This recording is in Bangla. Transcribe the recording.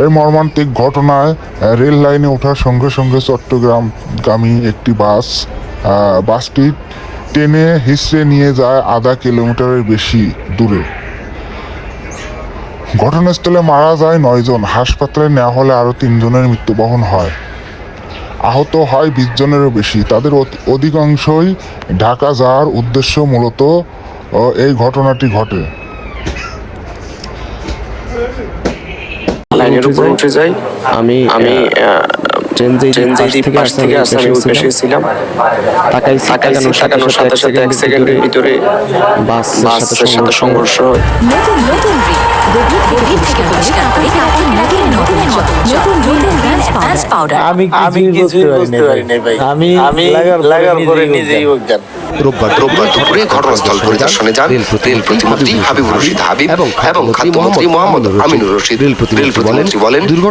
এই মর্মান্তিক ঘটনায় রেল লাইনে ওঠার সঙ্গে সঙ্গে চট্টগ্রামগামী একটি বাসটি টেনে হিঁচড়ে নিয়ে যায় আধা কিলোমিটারের বেশি দূরে। ঘটনাস্থলে মারা যায় 9 জন, হাসপাতালে নেওয়া হলে আরও 3 জনের মৃত্যুবরণ হয়। আহত হয় 20 জনেরও বেশি। তাদের অধিকাংশই ঢাকা যাওয়ার উদ্দেশ্য মূলত এই ঘটনাটি ঘটে। লাইনের উপর উঠে যাই। আমি ট্রেন পাশ থেকে আসতে আমি ওই পাশে ছিলাম। তাকানোর সাথে সাথে 1 সেকেন্ডের ভিতরে বাসের সাথে সংঘর্ষ হয়। নতুন আমি কিছুই বুঝতে পারি নাই ভাই। আমি লাগার পরে নিজেই অজ্ঞান। রোববার দুপুরে ঘটনাস্থল পরিদর্শনে যান রেল প্রতিমন্ত্রী হাবিবুর রশিদ হাবিব এবং খাদ্যমন্ত্রী মোহাম্মদ আমিনুর রশিদ। রেল প্রতিমন্ত্রী বলেন, দুর্ঘটনা